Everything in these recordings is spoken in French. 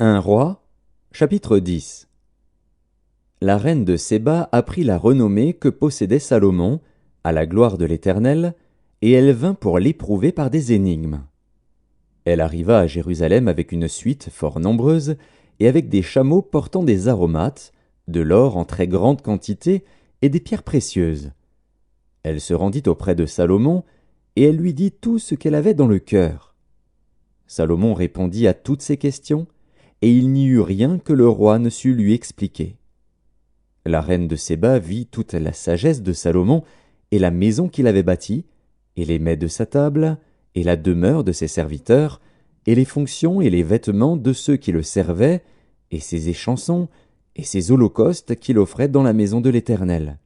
Un roi, chapitre 10. La reine de Séba apprit la renommée que possédait Salomon, à la gloire de l'Éternel, et elle vint pour l'éprouver par des énigmes. Elle arriva à Jérusalem avec une suite fort nombreuse, et avec des chameaux portant des aromates, de l'or en très grande quantité, et des pierres précieuses. Elle se rendit auprès de Salomon, et elle lui dit tout ce qu'elle avait dans le cœur. Salomon répondit à toutes ses questions, et il n'y eut rien que le roi ne sût lui expliquer. La reine de Séba vit toute la sagesse de Salomon, et la maison qu'il avait bâtie, et les mets de sa table, et la demeure de ses serviteurs, et les fonctions et les vêtements de ceux qui le servaient, et ses échansons, et ses holocaustes qu'il offrait dans la maison de l'Éternel.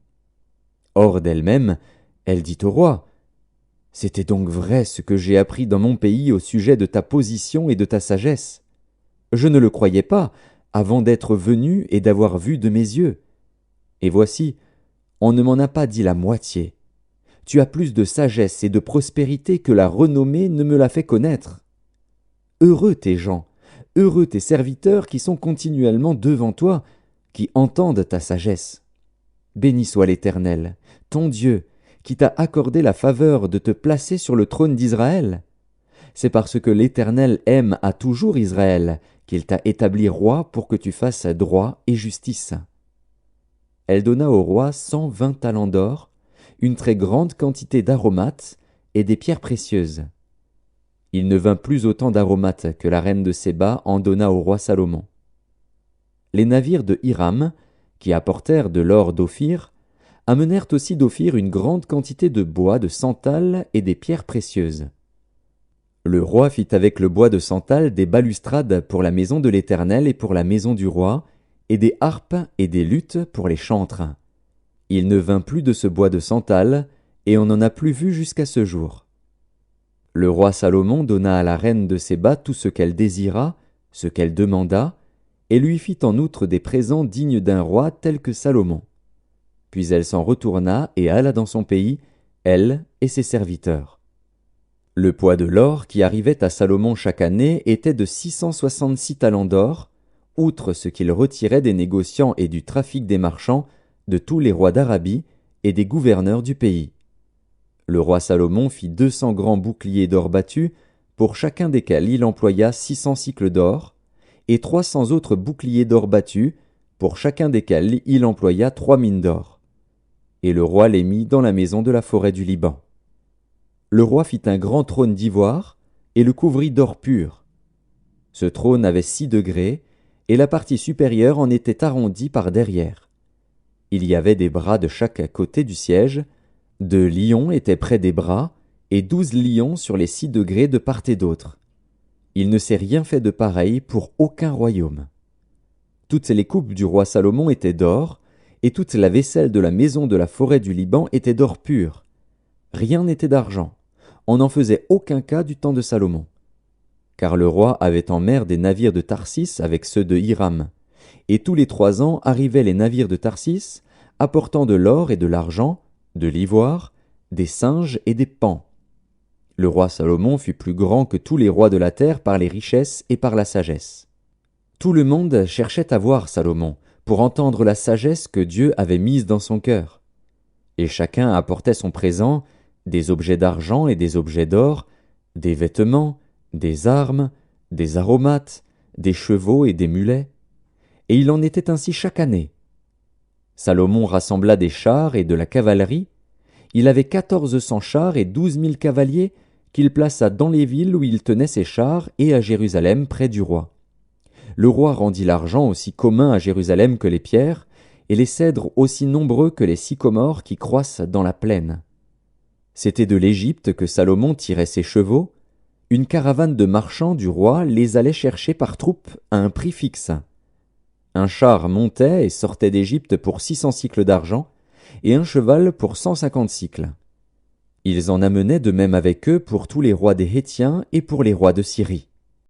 Hors d'elle-même, elle dit au roi, « C'était donc vrai ce que j'ai appris dans mon pays au sujet de ta position et de ta sagesse. Je ne le croyais pas, avant d'être venu et d'avoir vu de mes yeux. Et voici, on ne m'en a pas dit la moitié. Tu as plus de sagesse et de prospérité que la renommée ne me l'a fait connaître. Heureux tes gens, heureux tes serviteurs qui sont continuellement devant toi, qui entendent ta sagesse. Béni soit l'Éternel, ton Dieu, qui t'a accordé la faveur de te placer sur le trône d'Israël. C'est parce que l'Éternel aime à toujours Israël qu'il t'a établi roi pour que tu fasses droit et justice. » Elle donna au roi 120 talents d'or, une très grande quantité d'aromates et des pierres précieuses. Il ne vint plus autant d'aromates que la reine de Séba en donna au roi Salomon. Les navires de Hiram, qui apportèrent de l'or d'Ophir, amenèrent aussi d'Ophir une grande quantité de bois de santal et des pierres précieuses. Le roi fit avec le bois de santal des balustrades pour la maison de l'Éternel et pour la maison du roi, et des harpes et des luttes pour les chantres. Il ne vint plus de ce bois de santal, et on n'en a plus vu jusqu'à ce jour. Le roi Salomon donna à la reine de Séba tout ce qu'elle désira, ce qu'elle demanda, et lui fit en outre des présents dignes d'un roi tel que Salomon. Puis elle s'en retourna et alla dans son pays, elle et ses serviteurs. Le poids de l'or qui arrivait à Salomon chaque année était de 666 talents d'or, outre ce qu'il retirait des négociants et du trafic des marchands, de tous les rois d'Arabie et des gouverneurs du pays. Le roi Salomon fit 200 grands boucliers d'or battus, pour chacun desquels il employa 600 cycles d'or, et 300 autres boucliers d'or battus, pour chacun desquels il employa 3 mines d'or. Et le roi les mit dans la maison de la forêt du Liban. Le roi fit un grand trône d'ivoire, et le couvrit d'or pur. Ce trône avait 6 degrés, et la partie supérieure en était arrondie par derrière. Il y avait des bras de chaque côté du siège, 2 lions étaient près des bras, et 12 lions sur les 6 degrés de part et d'autre. Il ne s'est rien fait de pareil pour aucun royaume. Toutes les coupes du roi Salomon étaient d'or, et toute la vaisselle de la maison de la forêt du Liban était d'or pur. Rien n'était d'argent. On n'en faisait aucun cas du temps de Salomon. Car le roi avait en mer des navires de Tarsis avec ceux de Hiram. Et tous les 3 ans arrivaient les navires de Tarsis, apportant de l'or et de l'argent, de l'ivoire, des singes et des paons. Le roi Salomon fut plus grand que tous les rois de la terre par les richesses et par la sagesse. Tout le monde cherchait à voir Salomon, pour entendre la sagesse que Dieu avait mise dans son cœur. Et chacun apportait son présent, des objets d'argent et des objets d'or, des vêtements, des armes, des aromates, des chevaux et des mulets. Et il en était ainsi chaque année. Salomon rassembla des chars et de la cavalerie. Il avait 1400 chars et 12 000 cavaliers qu'il plaça dans les villes où il tenait ses chars et à Jérusalem près du roi. Le roi rendit l'argent aussi commun à Jérusalem que les pierres, et les cèdres aussi nombreux que les sycomores qui croissent dans la plaine. C'était de l'Égypte que Salomon tirait ses chevaux. Une caravane de marchands du roi les allait chercher par troupes à un prix fixe. Un char montait et sortait d'Égypte pour 600 cycles d'argent, et un cheval pour 150 cycles. Ils en amenaient de même avec eux pour tous les rois des Hétiens et pour les rois de Syrie.